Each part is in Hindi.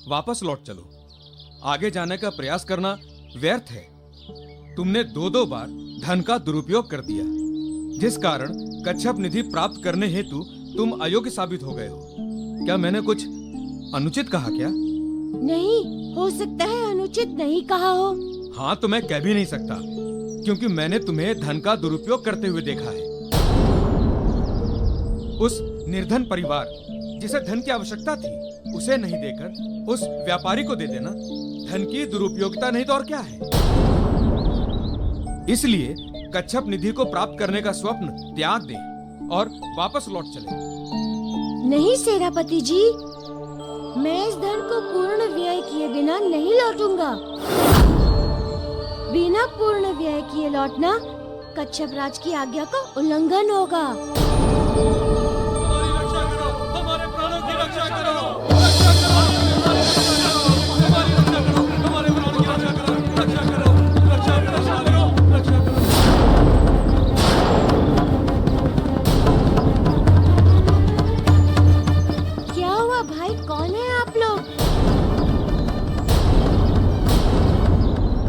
वापस लौट चलो। आगे जाने का प्रयास करना व्यर्थ है। तुमने दो बार धन का दुरुपयोग कर दिया, जिस कारण कच्छप निधि प्राप्त करने हेतु तुम अयोग्य साबित हो गए हो। क्या मैंने कुछ अनुचित कहा क्या? नहीं, हो सकता है अनुचित नहीं कहा हो। हाँ, तो मैं कह भी नहीं सकता, क्योंकि मैंने तुम्हें धन का दुरुपयोग करते हुए देखा है। उस निर्धन परिवार जिसे धन की आवश्यकता थी, उसे नहीं देकर उस व्यापारी को दे देना धन की दुरुपयोगिता नहीं तो और क्या है। इसलिए कच्छप निधि को प्राप्त करने का स्वप्न त्याग दें और वापस लौट चले। नहीं सेनापति जी, मैं इस धन को पूर्ण व्यय किए बिना नहीं लौटूंगा। बिना पूर्ण व्यय किए लौटना कच्छप राज की आज्ञा का उल्लंघन होगा। हमारी रक्षा करो, हमारे प्राणों की रक्षा करो। क्या हुआ भाई, कौन है आप लोग?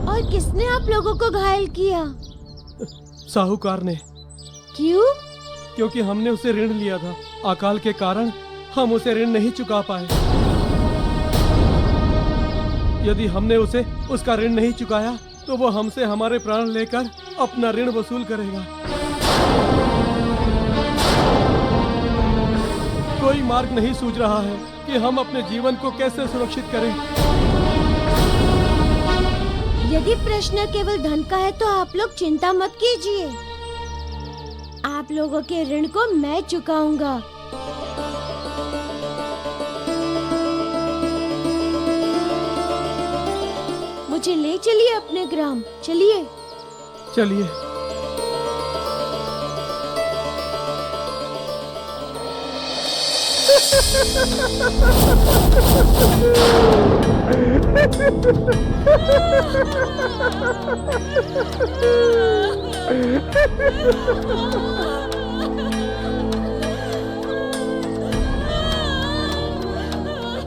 और किसने आप लोगों को घायल किया? साहूकार ने। क्यों? क्योंकि हमने उसे ऋण लिया था। अकाल के कारण हम उसे ऋण नहीं चुका पाए। यदि हमने उसे उसका ऋण नहीं चुकाया तो वो हमसे हमारे प्राण लेकर अपना ऋण वसूल करेगा। कोई मार्ग नहीं सूझ रहा है कि हम अपने जीवन को कैसे सुरक्षित करें। यदि प्रश्न केवल धन का है तो आप लोग चिंता मत कीजिए। आप लोगों के ऋण को मैं चुकाऊंगा। मुझे ले चलिए अपने ग्राम, चलिए। चलिए।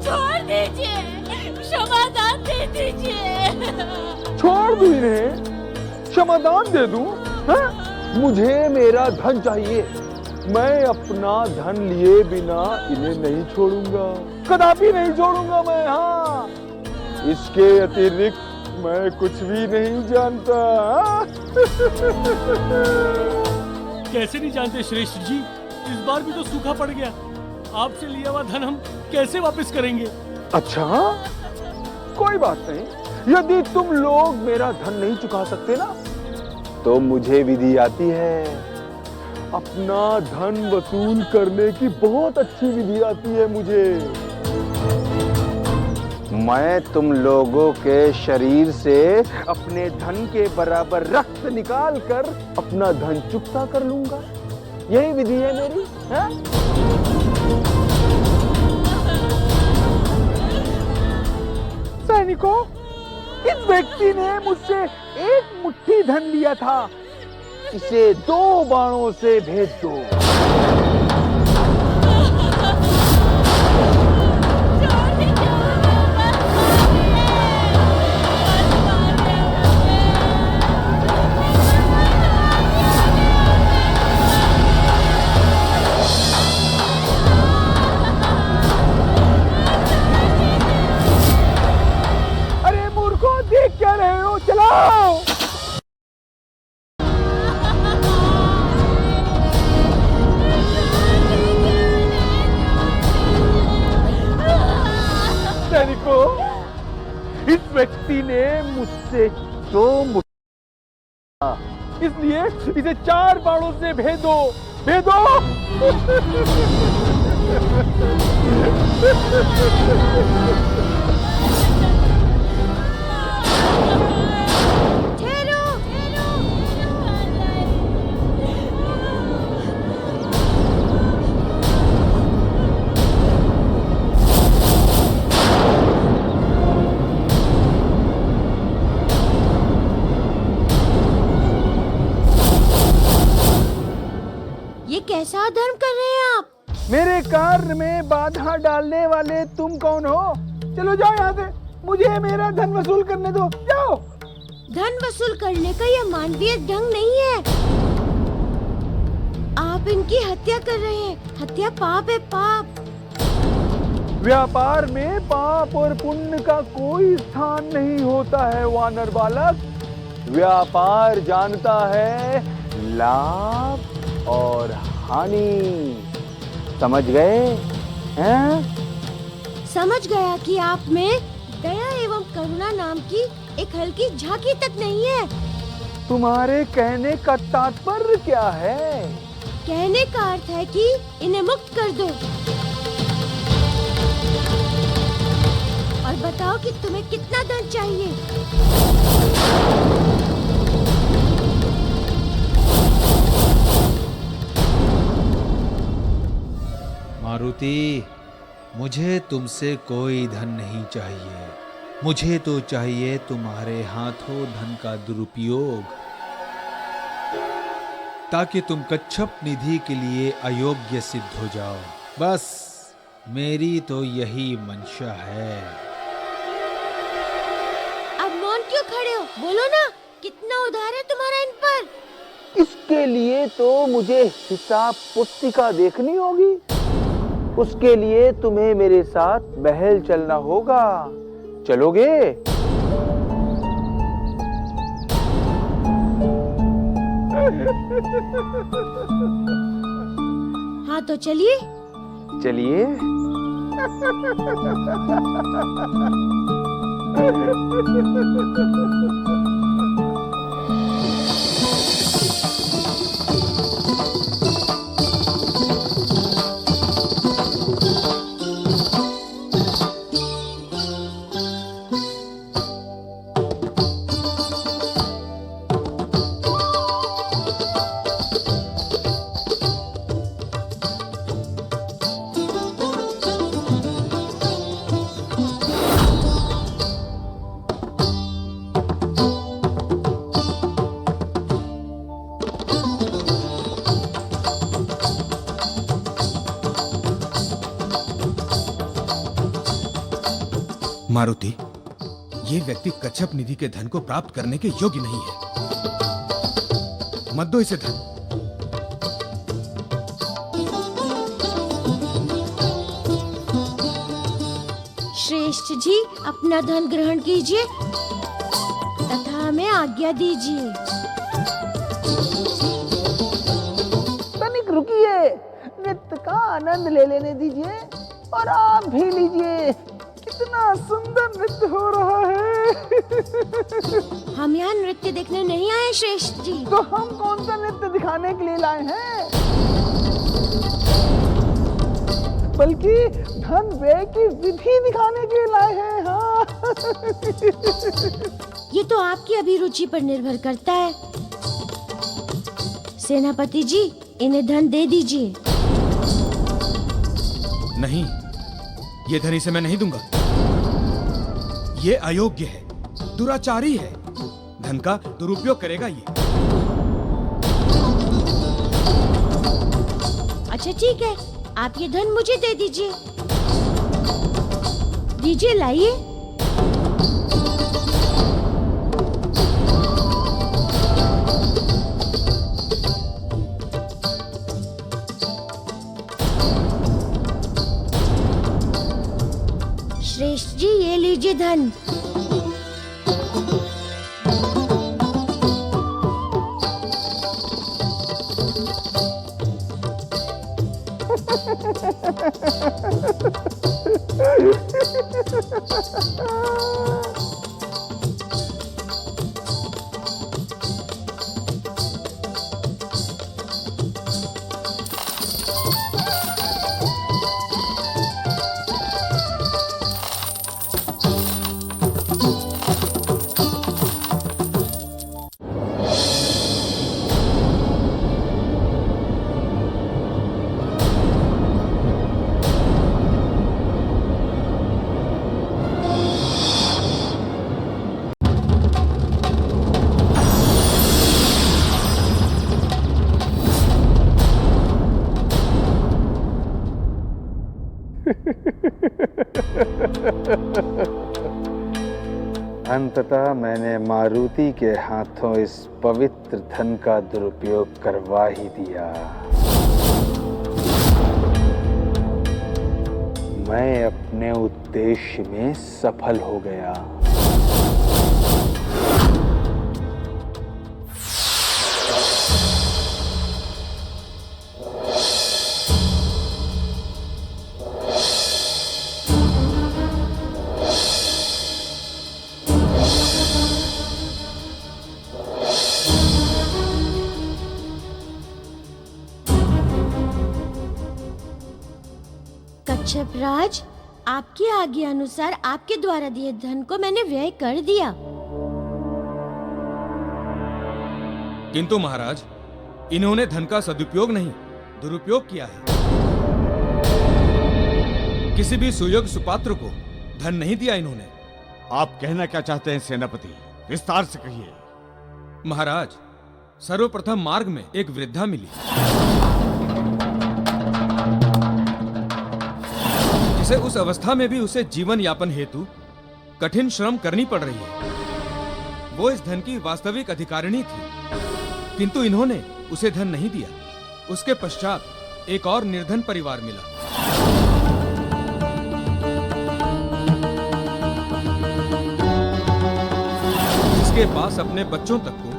छोड़ दीजिए, क्षमादान दे दीजिए। छोड़ दूं इन्हें? क्षमादान दे दूं? हैं? मुझे मेरा धन चाहिए। मैं अपना धन लिए बिना इन्हें नहीं छोड़ूंगा, कदापि नहीं छोड़ूंगा मैं। हाँ, इसके अतिरिक्त मैं कुछ भी नहीं जानता। कैसे नहीं जानते श्रेष्ठ जी? इस बार भी तो सूखा पड़ गया। आपसे लिया हुआ धन हम कैसे वापस करेंगे? अच्छा, कोई बात नहीं। यदि तुम लोग मेरा धन नहीं चुका सकते ना, तो मुझे विधि आती है। अपना धन वसूल करने की बहुत अच्छी विधि आती है मुझे। मैं तुम लोगों के शरीर से अपने धन के बराबर रक्त निकाल कर अपना धन चुकता कर लूंगा। यही विधि है मेरी, है? सैनिकों, इस व्यक्ति ने मुझसे एक मुट्ठी धन लिया था। इसे 2 बाणों से भेज दो। अरे मूर्खों, देख क्या रहे हो? चलाओ। सैनिकों, इस व्यक्ति ने मुझसे 2 मुट्ठी, इसलिए इसे 4 बाणों से भेदो, भेदो। ठहरो, ये कैसा धर्म कर रहे हैं आप? मेरे कार्य में बाधा डालने वाले तुम कौन हो? चलो जाओ यहाँ से, मुझे मेरा धन वसूल करने दो, जाओ। धन वसूल करने का यह मानवीय ढंग नहीं है। आप इनकी हत्या कर रहे हैं। हत्या पाप है, पाप। व्यापार में पाप और पुण्य का कोई स्थान नहीं होता है वानर बालक। व्यापार जानता है लाभ और हानि। समझ गए हैं? समझ गया कि आप में दया एवं करुणा नाम की एक हल्की झांकी तक नहीं है। तुम्हारे कहने का तात्पर्य क्या है? कहने का अर्थ है कि इन्हें मुक्त कर दो और बताओ कि तुम्हें कितना धन चाहिए। मारुति, मुझे तुमसे कोई धन नहीं चाहिए। मुझे तो चाहिए तुम्हारे हाथों धन का दुरुपयोग, ताकि तुम कच्छप निधि के लिए अयोग्य सिद्ध हो जाओ। बस मेरी तो यही मंशा है। अब मौन क्यों खड़े हो? बोलो ना, कितना उधार है तुम्हारा इन पर? इसके लिए तो मुझे हिसाब पुस्तिका देखनी होगी। उसके लिए तुम्हें मेरे साथ महल चलना होगा। चलोगे? हाँ तो चलिए। चलिए। मारुति, ये व्यक्ति कच्छप निधि के धन को प्राप्त करने के योग्य नहीं है। मत दो इसे धन। श्रेष्ठ जी, अपना धन ग्रहण कीजिए तथा हमें आज्ञा दीजिए। तनिक रुकिए, नृत्य का आनंद ले लेने दीजिए और आप भी लीजिए। कितना सुंदर नृत्य हो रहा है। हम यहाँ नृत्य देखने नहीं आए श्रेष्ठ जी। तो हम कौन सा नृत्य दिखाने के लिए लाए हैं? बल्कि धन व्यय की विधि दिखाने के लिए लाए हैं। हाँ। ये तो आपकी अभिरुचि पर निर्भर करता है। सेनापति जी, इन्हें धन दे दीजिए। नहीं, ये धन इसे मैं नहीं दूंगा। ये अयोग्य है, दुराचारी है, धन का दुरुपयोग करेगा ये। अच्छा ठीक है, आप ये धन मुझे दे दीजिए। दीजिए, लाइए। श्रेष्ठ जी, ये लीजिए धन। अंततः मैंने मारुति के हाथों इस पवित्र धन का दुरुपयोग करवा ही दिया। मैं अपने उद्देश्य में सफल हो गया। कच्छप राज, आपकी आज्ञा अनुसार आपके द्वारा दिए धन को मैंने व्यय कर दिया। किंतु महाराज, इन्होंने धन का सदुपयोग नहीं, दुरुपयोग किया है। किसी भी सुयोग्य सुपात्र को धन नहीं दिया इन्होंने। आप कहना क्या चाहते हैं सेनापति? विस्तार से कहिए। महाराज, सर्वप्रथम मार्ग में एक वृद्धा मिली, जिसे उस अवस्था में भी उसे जीवन यापन हेतु कठिन श्रम करनी पड़ रही है। वो इस धन की वास्तविक अधिकारिणी थी, किंतु इन्होंने उसे धन नहीं दिया। उसके पश्चात एक और निर्धन परिवार मिला, जिसके पास अपने बच्चों तक को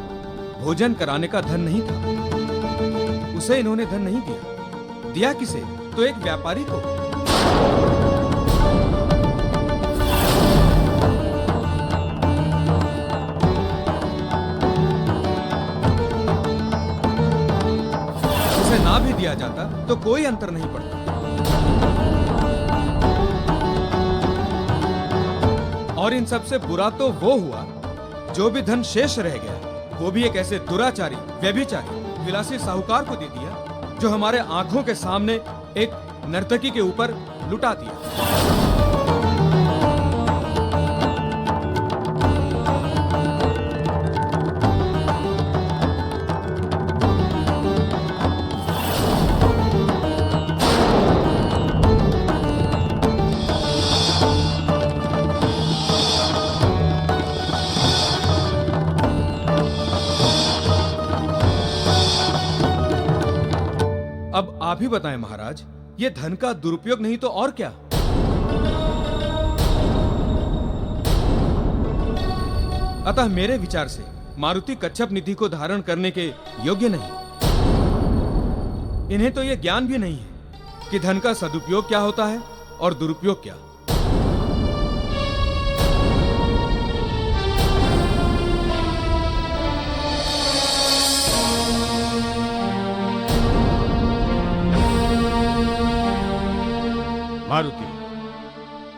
भोजन कराने का धन नहीं था। उसे इन्होंने धन नहीं दिया। दिया किसे? तो एक व्यापारी को। ना भी दिया जाता तो कोई अंतर नहीं पड़ता। और इन सबसे बुरा तो वो हुआ जो भी धन शेष रह गया, वो भी एक ऐसे दुराचारी, व्यभिचारी, विलासी साहूकार को दे दिया, जो हमारे आंखों के सामने एक नर्तकी के ऊपर लुटा दिया। अब आप ही बताएं महाराज, ये धन का दुरुपयोग नहीं तो और क्या? अतः मेरे विचार से मारुति कच्छप निधि को धारण करने के योग्य नहीं। इन्हें तो यह ज्ञान भी नहीं है कि धन का सदुपयोग क्या होता है और दुरुपयोग क्या। मारुति,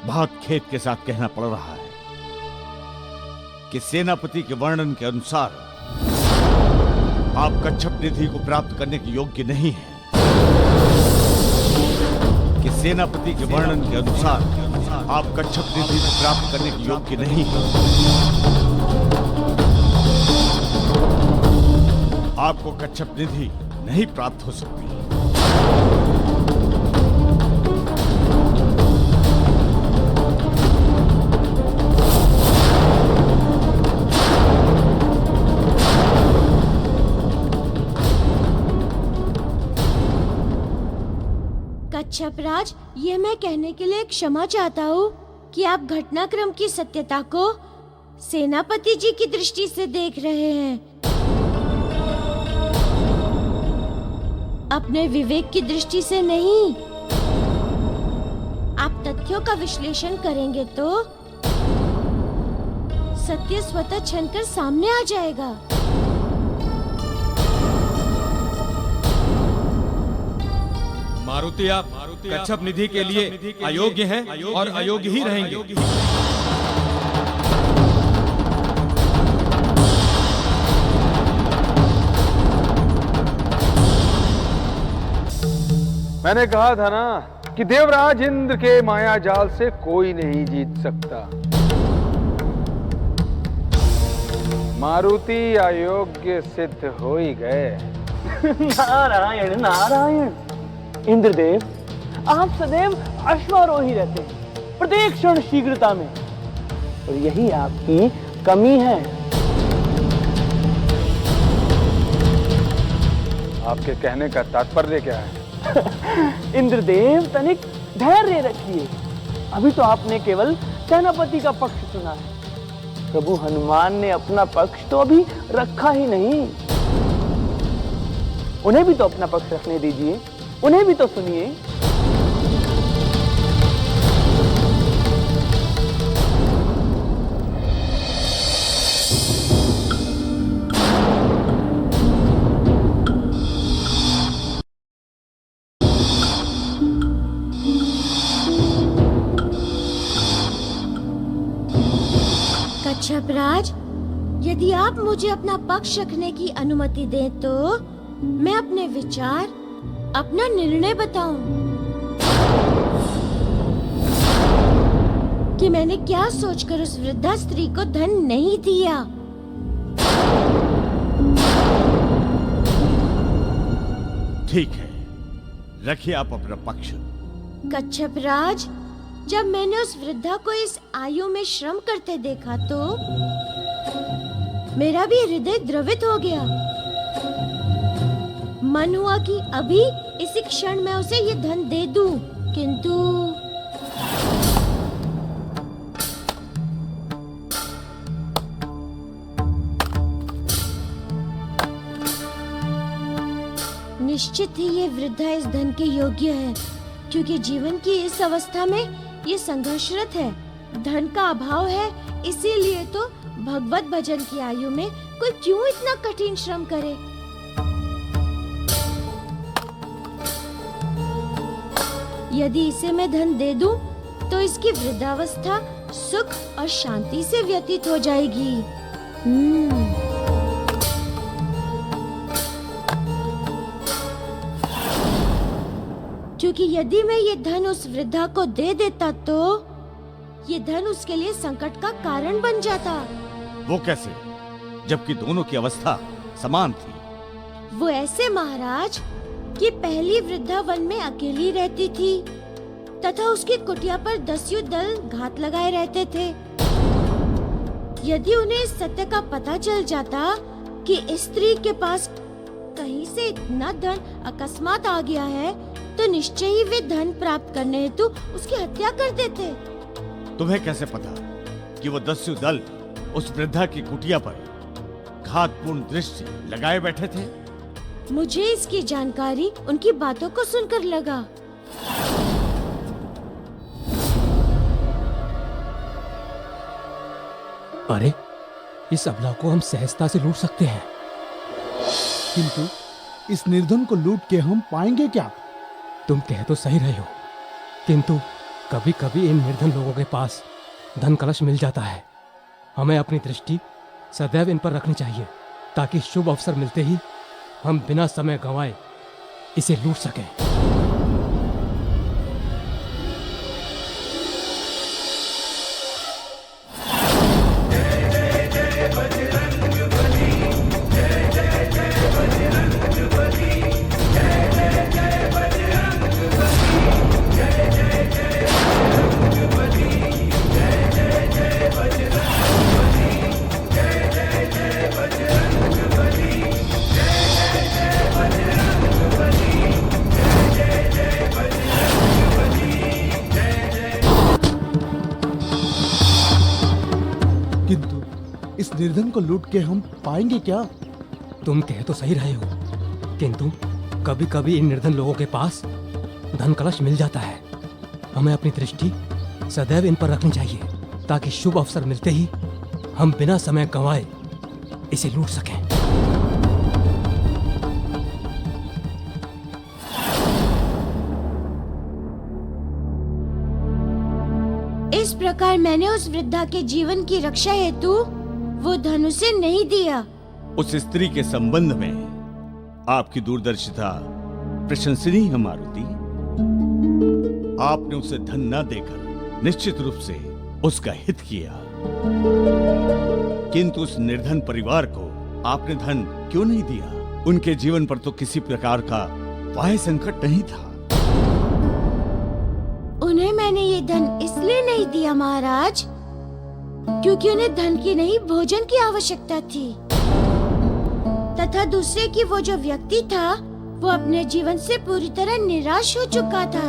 बहुत खेद के साथ कहना पड़ रहा है कि सेनापति के वर्णन के अनुसार आप कच्छप निधि को प्राप्त करने के योग्य नहीं हैं। कि सेनापति के वर्णन के अनुसार आप कच्छप निधि को प्राप्त करने के योग्य नहीं हैं। आपको कच्छप निधि नहीं प्राप्त हो सकती। कच्छप राज, ये मैं कहने के लिए क्षमा चाहता हूँ कि आप घटनाक्रम की सत्यता को सेनापति जी की दृष्टि से देख रहे हैं, अपने विवेक की दृष्टि से नहीं। आप तथ्यों का विश्लेषण करेंगे तो सत्य स्वतः छनकर सामने आ जाएगा। मारुति, आप कच्छप निधि के लिए अयोग्य हैं और अयोग्य ही रहेंगे। मैंने कहा था ना कि देवराज इंद्र के माया जाल से कोई नहीं जीत सकता। मारुति अयोग्य सिद्ध हो ही गए। नारायण नारायण। इंद्रदेव, आप सदैव अश्वारोही रहते हैं, प्रत्येक क्षण शीघ्रता में, और यही आपकी कमी है। आपके कहने का तात्पर्य क्या है? इंद्रदेव तनिक धैर्य रखिए, अभी तो आपने केवल सेनापति का पक्ष सुना है। प्रभु हनुमान ने अपना पक्ष तो अभी रखा ही नहीं। उन्हें भी तो अपना पक्ष रखने दीजिए, उन्हें भी तो सुनिए। कच्छप राज, यदि आप मुझे अपना पक्ष रखने की अनुमति दें तो मैं अपने विचार, अपना निर्णय बताऊं कि मैंने क्या सोचकर उस वृद्धा स्त्री को धन नहीं दिया। ठीक है, रखिए आप अपना पक्ष। कच्छप राज, जब मैंने उस वृद्धा को इस आयु में श्रम करते देखा तो मेरा भी हृदय द्रवित हो गया। मन हुआ कि अभी इसी क्षण मैं उसे ये धन दे दूं, किंतु निश्चित ही ये वृद्धा इस धन के योग्य है, क्योंकि जीवन की इस अवस्था में ये संघर्षरत है, धन का अभाव है, इसीलिए तो भगवत भजन की आयु में कोई क्यों इतना कठिन श्रम करे। यदि इसे मैं धन दे दूं, तो इसकी वृद्धावस्था सुख और शांति से व्यतीत हो जाएगी। क्योंकि यदि मैं ये धन उस वृद्धा को दे देता तो ये धन उसके लिए संकट का कारण बन जाता। वो कैसे, जबकि दोनों की अवस्था समान थी? वो ऐसे महाराज कि पहली वृद्धा वन में अकेली रहती थी तथा उसकी कुटिया पर दस्यु दल घात लगाए रहते थे। यदि उन्हें इस सत्य का पता चल जाता कि इस स्त्री के पास कहीं से इतना धन अकस्मात आ गया है, तो निश्चय ही वे धन प्राप्त करने हेतु उसकी हत्या कर देते। तुम्हें कैसे पता कि वो दस्यु दल उस वृद्धा की कुटिया पर घातपूर्ण दृष्टि लगाए बैठे थे? मुझे इसकी जानकारी उनकी बातों को सुनकर लगा। अरे, इस अबला को हम सहजता से लूट सकते हैं। किंतु इस निर्धन को लूट के हम पाएंगे क्या? तुम कह तो सही रहे हो, किंतु कभी कभी इन निर्धन लोगों के पास धन कलश मिल जाता है। हमें अपनी दृष्टि सदैव इन पर रखनी चाहिए, ताकि शुभ अवसर मिलते ही हम बिना समय गंवाए इसे लूट सकें। किंतु इस निर्धन को लूट के हम पाएंगे क्या? तुम कह तो सही रहे हो, किंतु कभी कभी इन निर्धन लोगों के पास धन कलश मिल जाता है। हमें अपनी दृष्टि सदैव इन पर रखनी चाहिए, ताकि शुभ अवसर मिलते ही हम बिना समय गंवाए इसे लूट सकें। इस प्रकार मैंने उस वृद्धा के जीवन की रक्षा हेतु वो धन उसे नहीं दिया। उस स्त्री के संबंध में आपकी दूरदर्शिता प्रशंसनीय है मारुति। आपने उसे धन न देकर निश्चित रूप से उसका हित किया, किंतु उस निर्धन परिवार को आपने धन क्यों नहीं दिया? उनके जीवन पर तो किसी प्रकार का बाह्य संकट नहीं था। उन्हें उन्हें मैंने ये धन इसलिए नहीं दिया महाराज, क्योंकि उन्हें धन की नहीं भोजन की आवश्यकता थी, तथा दूसरे की वो जो व्यक्ति था वो अपने जीवन से पूरी तरह निराश हो चुका था।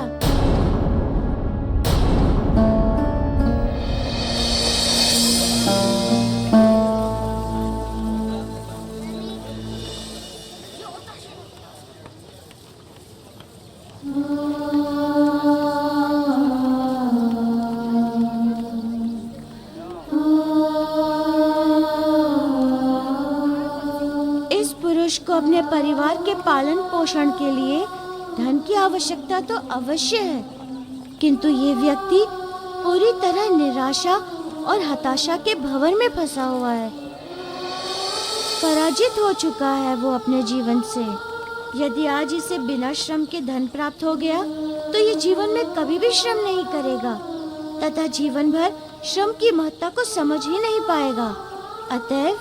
इस पुरुष को अपने परिवार के पालन पोषण के लिए धन की आवश्यकता तो अवश्य है, किंतु ये व्यक्ति पूरी तरह निराशा और हताशा के भंवर में फंसा हुआ है। पराजित हो चुका है वो अपने जीवन से। यदि आज इसे बिना श्रम के धन प्राप्त हो गया तो ये जीवन में कभी भी श्रम नहीं करेगा तथा जीवन भर श्रम की महत्ता को समझ ही नहीं पाएगा। अतएव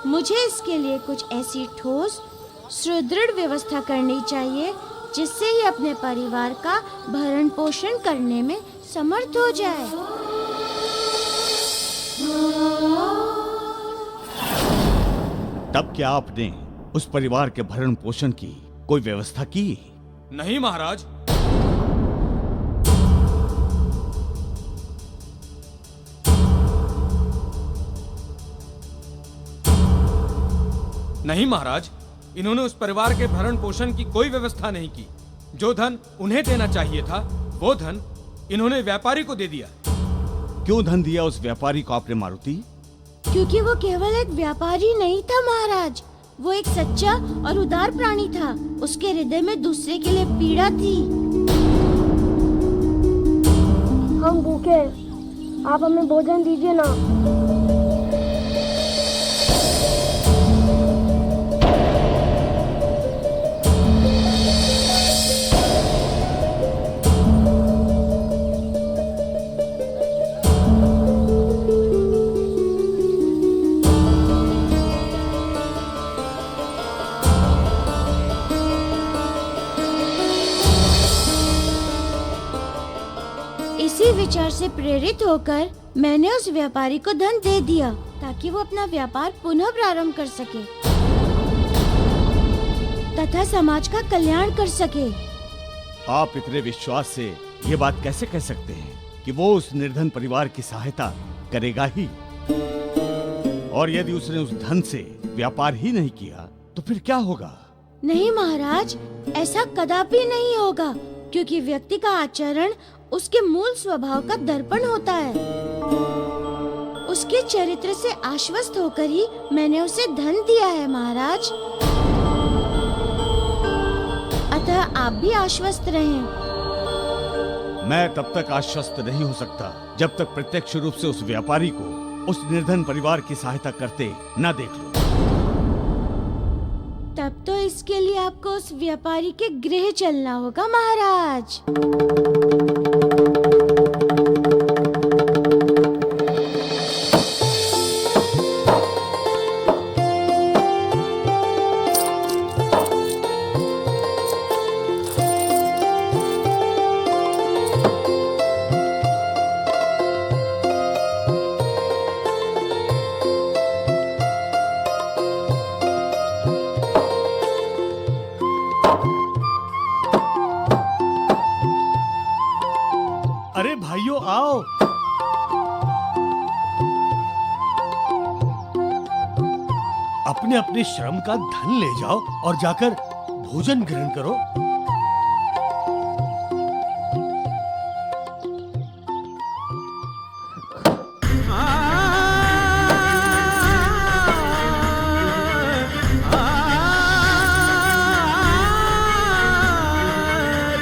मुझे इसके लिए कुछ ऐसी ठोस सुदृढ़ व्यवस्था करनी चाहिए जिससे ये अपने परिवार का भरण पोषण करने में समर्थ हो जाए। तब क्या आपने उस परिवार के भरण पोषण की कोई व्यवस्था की? नहीं महाराज। नहीं महाराज, इन्होंने उस परिवार के भरण पोषण की कोई व्यवस्था नहीं की। जो धन उन्हें देना चाहिए था वो धन इन्होंने व्यापारी को दे दिया। क्यों धन दिया उस व्यापारी को आपने मारुति? क्योंकि वो केवल एक व्यापारी नहीं था महाराज, वो एक सच्चा और उदार प्राणी था। उसके हृदय में दूसरे के लिए पीड़ा थी। हम भूखे हैं, आप हमें भोजन दीजिए ना। इसी विचार से प्रेरित होकर मैंने उस व्यापारी को धन दे दिया ताकि वो अपना व्यापार पुनः प्रारंभ कर सके तथा समाज का कल्याण कर सके। आप इतने विश्वास से ये बात कैसे कह सकते हैं कि वो उस निर्धन परिवार की सहायता करेगा ही? और यदि उसने उस धन से व्यापार ही नहीं किया तो फिर क्या होगा? नहीं महाराज, ऐसा कदापि नहीं होगा, क्योंकि व्यक्ति का आचरण उसके मूल स्वभाव का दर्पण होता है। उसके चरित्र से आश्वस्त होकर ही मैंने उसे धन दिया है महाराज। अतः आप भी आश्वस्त रहें। मैं तब तक आश्वस्त नहीं हो सकता जब तक प्रत्यक्ष रूप से उस व्यापारी को उस निर्धन परिवार की सहायता करते न देख लूं। तब तो इसके लिए आपको उस व्यापारी के गृह चलना होगा महाराज। अरे भाइयों आओ। अपने अपने श्रम का धन ले जाओ और जाकर भोजन ग्रहण करो।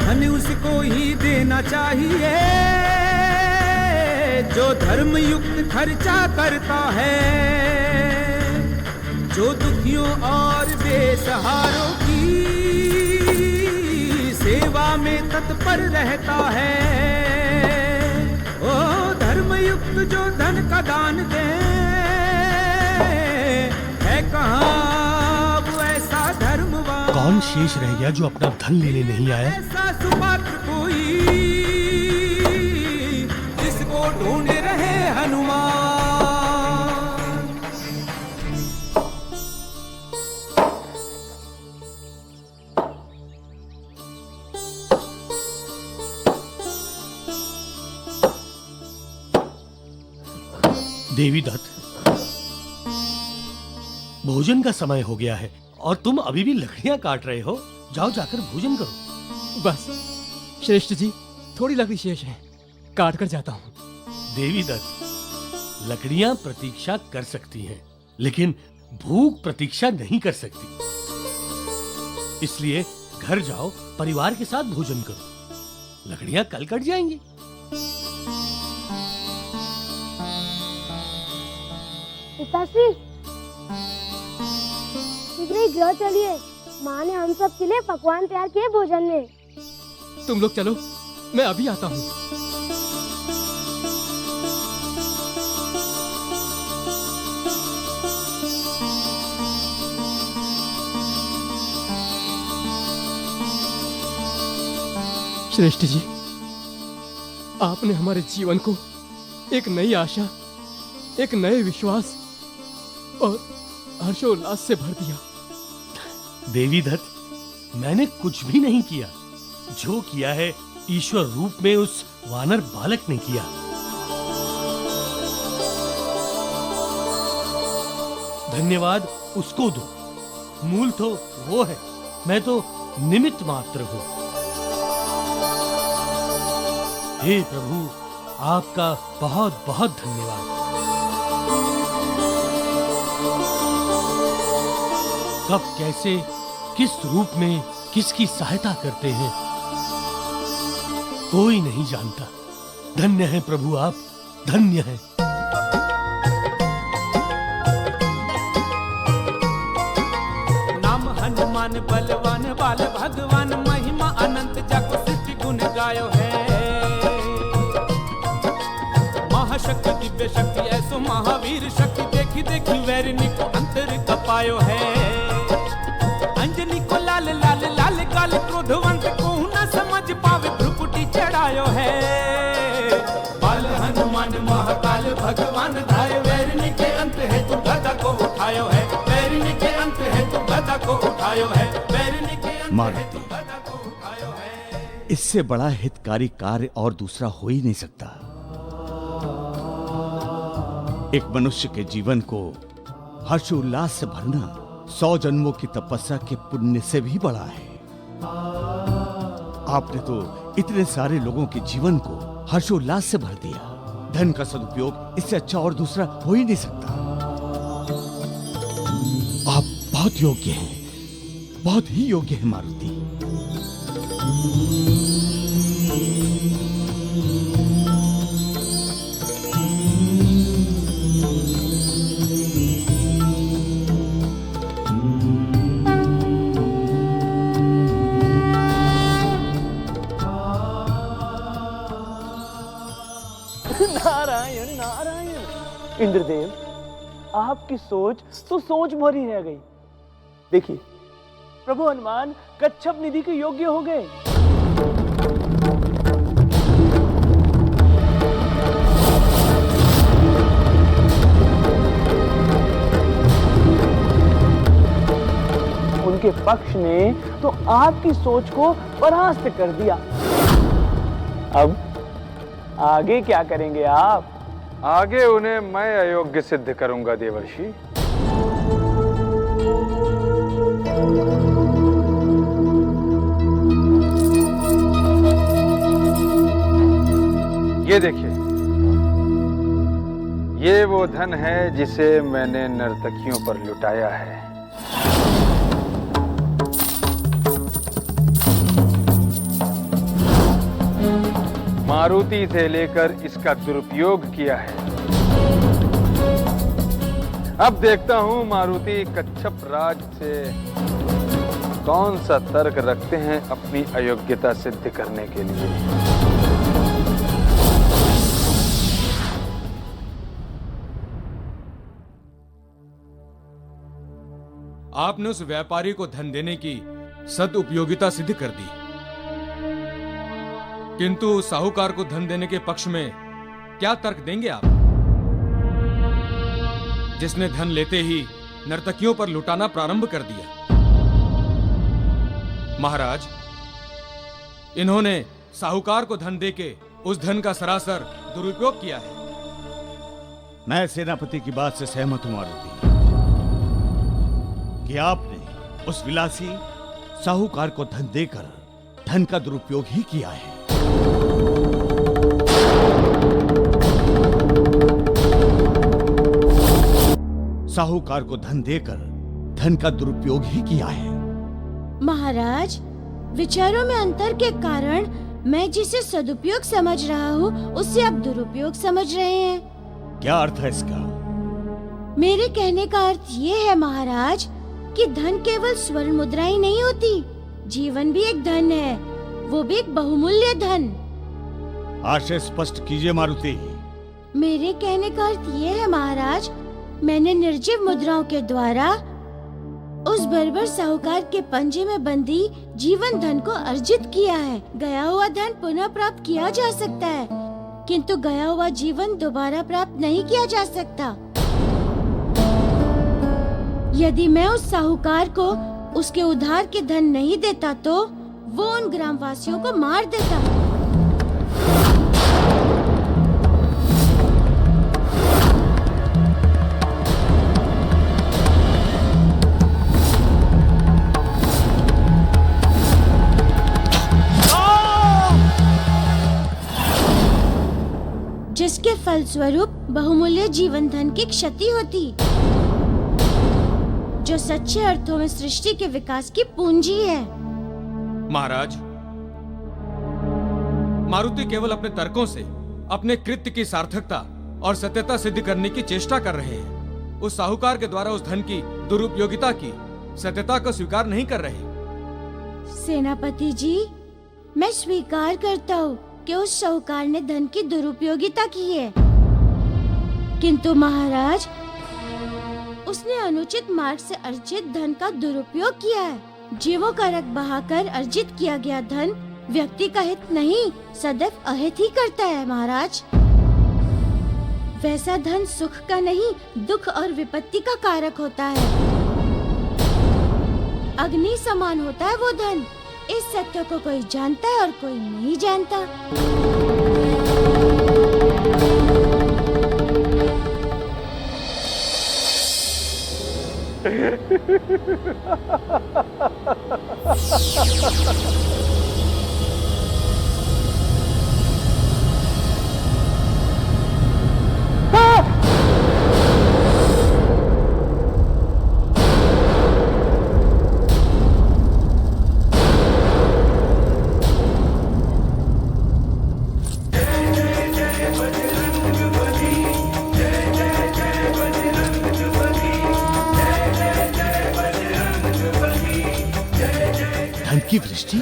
धन उसको ही देना चाहिए जो धर्म युक्त खर्चा करता है, जो दुखियों और बेसहारों की सेवा में तत्पर रहता है। ओ धर्म युक्त जो धन का दान दे, है कहाँ वो ऐसा धर्मवान? कौन शेष रह गया जो अपना धन लेने नहीं आया? ऐसा सुपात्र कोई हनुमान। देवी दत्त, भोजन का समय हो गया है और तुम अभी भी लकड़ियां काट रहे हो। जाओ जाकर भोजन करो। बस श्रेष्ठ जी, थोड़ी लकड़ी शेष है, काट कर जाता हूँ। देवी दत्त, लकड़ियां प्रतीक्षा कर सकती हैं, लेकिन भूख प्रतीक्षा नहीं कर सकती। इसलिए घर जाओ, परिवार के साथ भोजन करो। लकड़ियां कल कट जाएंगी। पिताश्री, शीघ्र ही गृह चलिए। माँ ने हम सब के लिए पकवान तैयार किए भोजन में। तुम लोग चलो, मैं अभी आता हूँ। श्रेष्ठ जी, आपने हमारे जीवन को एक नई आशा, एक नए विश्वास और हर्षोल्लास से भर दिया। देवी दत्त, मैंने कुछ भी नहीं किया। जो किया है ईश्वर रूप में उस वानर बालक ने किया। धन्यवाद उसको दो। मूल तो वो है, मैं तो निमित्त मात्र हूं। हे प्रभु, आपका बहुत बहुत धन्यवाद। कब कैसे, किस रूप में किसकी सहायता करते हैं, कोई नहीं जानता। धन्य है प्रभु, आप धन्य हैं। नाम हनुमान बलवान बाल भगवान, महिमा अनंत जग सृष्टि गुण गायो है। महाशक्ति दिव्य शक्ति ऐसो महावीर शक्ति, देखी देखी वैरिणी को अंतर कपायो है। अंजनी को लाल लाल लाल काल, क्रोधवंत को न समझ पावे भ्रुकुटी चढ़ायो है। बाल हनुमान महाकाल भगवान धाय, वैरिणी के अंत है तू गदा को उठायो है। वैरिणी के अंत है तू गदा को उठायो है। वैरिणी के अंत है तू गदा को उठायो है। इससे बड़ा हितकारी कार्य और दूसरा हो ही नहीं सकता। एक मनुष्य के जीवन को हर्षोल्लास से भरना 100 जन्मों की तपस्या के पुण्य से भी बड़ा है। आपने तो इतने सारे लोगों के जीवन को हर्षोल्लास से भर दिया। धन का सदुपयोग इससे अच्छा और दूसरा हो ही नहीं सकता। आप बहुत योग्य हैं, बहुत ही योग्य हैं मारुति। नारायण नारायण। इंद्रदेव, आपकी सोच तो सोच भरी रह गई। देखिए, प्रभु हनुमान कच्छप निधि के योग्य हो गए। उनके पक्ष ने तो आपकी सोच को परास्त कर दिया। अब आगे क्या करेंगे आप? आगे उन्हें मैं अयोग्य सिद्ध करूंगा देवर्षि। ये देखिए, ये वो धन है जिसे मैंने नर्तकियों पर लुटाया है। मारुति से लेकर इसका दुरुपयोग किया है। अब देखता हूं मारुति कच्छप राज से कौन सा तर्क रखते हैं अपनी अयोग्यता सिद्ध करने के लिए। आपने उस व्यापारी को धन देने की सदुपयोगिता सिद्ध कर दी, किंतु साहूकार को धन देने के पक्ष में क्या तर्क देंगे आप? जिसने धन लेते ही नर्तकियों पर लुटाना प्रारंभ कर दिया। महाराज, इन्होंने साहूकार को धन देके उस धन का सरासर दुरुपयोग किया है। मैं सेनापति की बात से सहमत हूं मारुति कि आपने उस विलासी साहूकार को धन देकर धन का दुरुपयोग ही किया है। साहूकार को धन देकर धन का दुरुपयोग ही किया है। महाराज, विचारों में अंतर के कारण मैं जिसे सदुपयोग समझ रहा हूँ उसे आप दुरुपयोग समझ रहे हैं। क्या अर्थ है इसका? मेरे कहने का अर्थ ये है महाराज कि धन केवल स्वर्ण मुद्रा ही नहीं होती, जीवन भी एक धन है, वो भी एक बहुमूल्य धन। आशय स्पष्ट कीजिए मारुति। मेरे कहने का अर्थ ये है महाराज, मैंने निर्जीव मुद्राओं के द्वारा उस बर्बर साहूकार के पंजे में बंदी जीवन धन को अर्जित किया है। गया हुआ धन पुनः प्राप्त किया जा सकता है, किंतु गया हुआ जीवन दोबारा प्राप्त नहीं किया जा सकता। यदि मैं उस साहूकार को उसके उधार के धन नहीं देता तो वो उन ग्रामवासियों को मार देता। जिसके फलस्वरूप बहुमूल्य जीवन धन की क्षति होती, जो सच्चे अर्थों में सृष्टि के विकास की पूंजी है। महाराज, मारुति केवल अपने तर्कों से अपने कृत्य की सार्थकता और सत्यता सिद्ध करने की चेष्टा कर रहे हैं। उस साहूकार के द्वारा उस धन की दुरुपयोगिता की सत्यता को स्वीकार नहीं कर रहे। सेनापति जी, मैं स्वीकार करता हूँ कि उस साहूकार ने धन की दुरुपयोगिता की है, किंतु महाराज उसने अनुचित मार्ग से अर्जित धन का दुरुपयोग किया है। जीवों का रक्त बहाकर अर्जित किया गया धन व्यक्ति का हित नहीं, सदैव अहित ही करता है महाराज। वैसा धन सुख का नहीं, दुख और विपत्ति का कारक होता है। अग्नि समान होता है वो धन। इस सत्य को कोई जानता है और कोई नहीं जानता। धन की वृष्टि?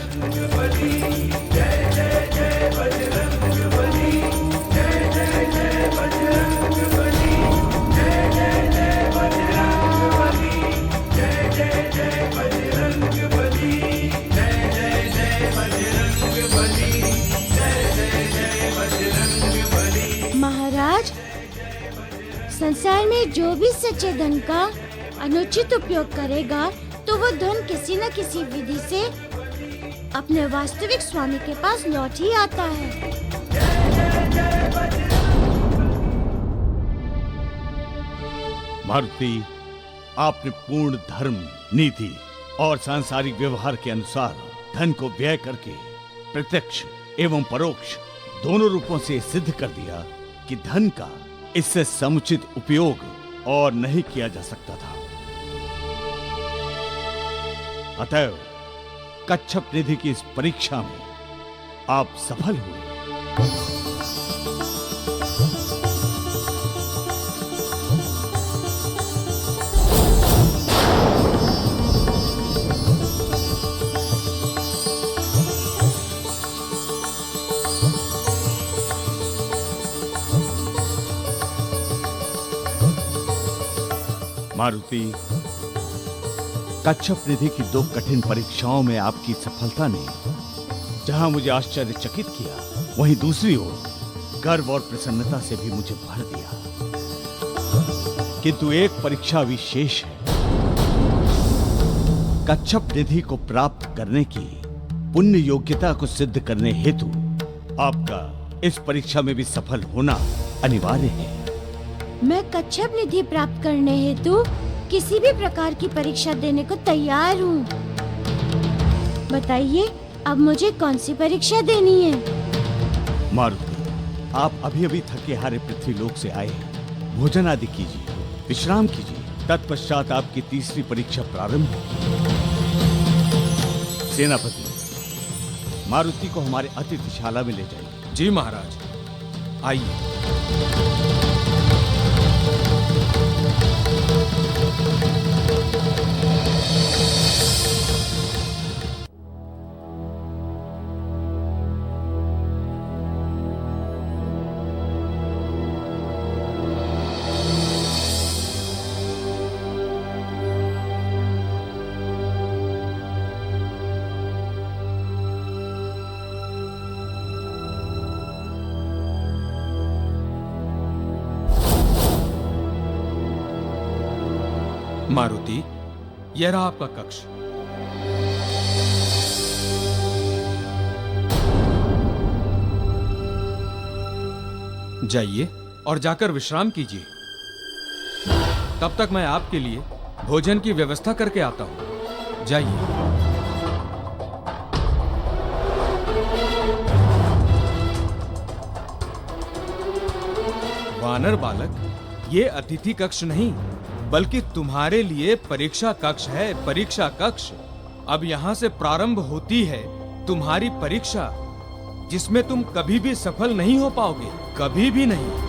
महाराज, संसार में जो भी सच्चे धन का अनुचित उपयोग करेगा तो वो धन किसी न किसी विधि से अपने वास्तविक स्वामी के पास लौट ही आता है। मारुति, आपने पूर्ण धर्म, नीति और सांसारिक व्यवहार के अनुसार धन को व्यय करके प्रत्यक्ष एवं परोक्ष दोनों रूपों से सिद्ध कर दिया कि धन का इससे समुचित उपयोग और नहीं किया जा सकता था। अतएव कच्छप निधि की इस परीक्षा में आप सफल हुए। मारुति, कच्छप निधि की 2 कठिन परीक्षाओं में आपकी सफलता ने जहां मुझे आश्चर्यचकित किया, वहीं दूसरी ओर गर्व और प्रसन्नता से भी मुझे भर दिया। किंतु एक परीक्षा विशेष है। कच्छप निधि को प्राप्त करने की पुण्य योग्यता को सिद्ध करने हेतु आपका इस परीक्षा में भी सफल होना अनिवार्य है। मैं कच्छप निधि प्राप्त करने हेतु किसी भी प्रकार की परीक्षा देने को तैयार हूँ। बताइए अब मुझे कौन सी परीक्षा देनी है? मारुति, आप अभी अभी थके हारे पृथ्वी लोक से आए हैं। भोजन आदि कीजिए, विश्राम कीजिए। तत्पश्चात आपकी तीसरी परीक्षा प्रारंभ होगी। सेनापति, मारुति को हमारे अतिथिशाला में ले जाइए। जी महाराज, आइए। मारुति, यह रहा आपका कक्ष। जाइए और जाकर विश्राम कीजिए। तब तक मैं आपके लिए भोजन की व्यवस्था करके आता हूं। जाइए। वानर बालक, ये अतिथि कक्ष नहीं बल्कि तुम्हारे लिए परीक्षा कक्ष है। परीक्षा कक्ष। अब यहाँ से प्रारंभ होती है तुम्हारी परीक्षा, जिसमें तुम कभी भी सफल नहीं हो पाओगे, कभी भी नहीं।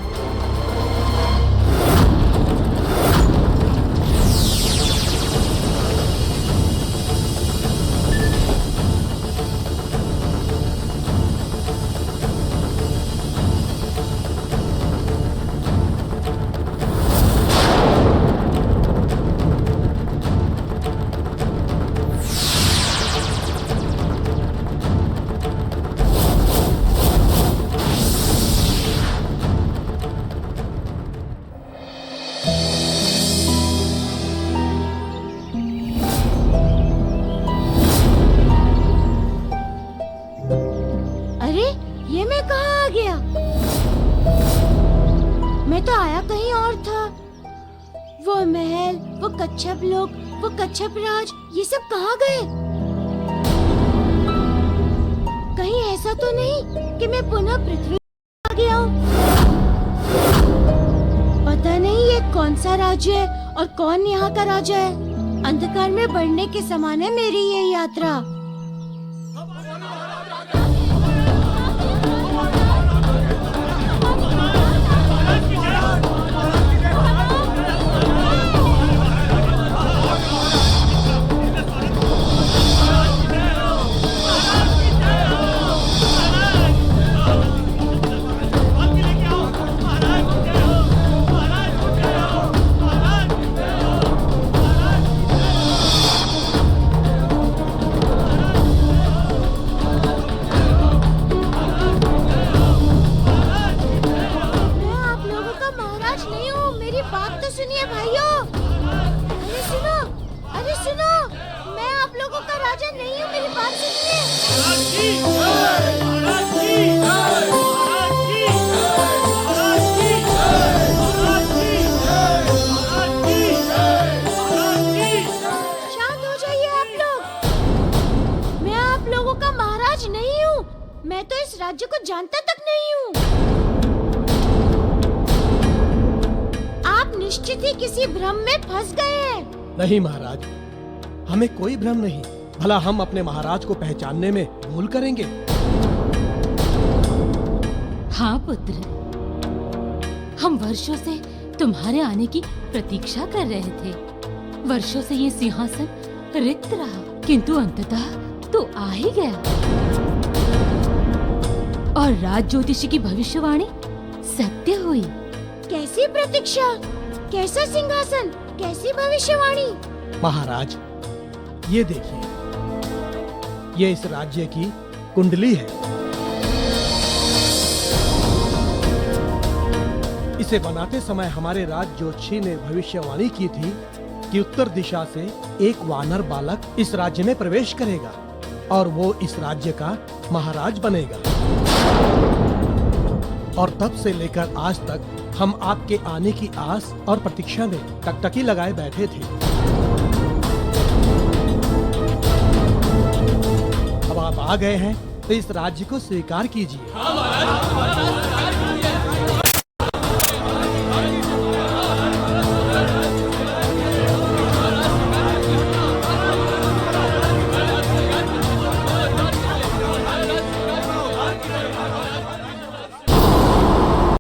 कच्छप लोग, वो कच्छप राज, ये सब कहाँ गए? कहीं ऐसा तो नहीं कि मैं पुनः पृथ्वी आ गया हूँ? पता नहीं ये कौन सा राज्य है और कौन यहाँ का राजा है। अंधकार में बढ़ने के समान है मेरी ये यात्रा। मैं तो इस राज्य को जानता तक नहीं हूँ। आप निश्चित ही किसी भ्रम में फंस गए हैं। नहीं महाराज, हमें कोई भ्रम नहीं। भला हम अपने महाराज को पहचानने में भूल करेंगे? हाँ पुत्र, हम वर्षों से तुम्हारे आने की प्रतीक्षा कर रहे थे। वर्षों से ये सिंहासन रिक्त रहा, किंतु अंततः तो आ ही गया और राज ज्योतिषी की भविष्यवाणी सत्य हुई। कैसी प्रतीक्षा, कैसा सिंहासन, कैसी भविष्यवाणी? महाराज, ये देखिए, ये इस राज्य की कुंडली है। इसे बनाते समय हमारे राज ज्योतिषी ने भविष्यवाणी की थी कि उत्तर दिशा से एक वानर बालक इस राज्य में प्रवेश करेगा और वो इस राज्य का महाराज बनेगा। और तब से लेकर आज तक हम आपके आने की आस और प्रतीक्षा में टकटकी लगाए बैठे थे। अब आप आ गए हैं तो इस राज्य को स्वीकार कीजिए।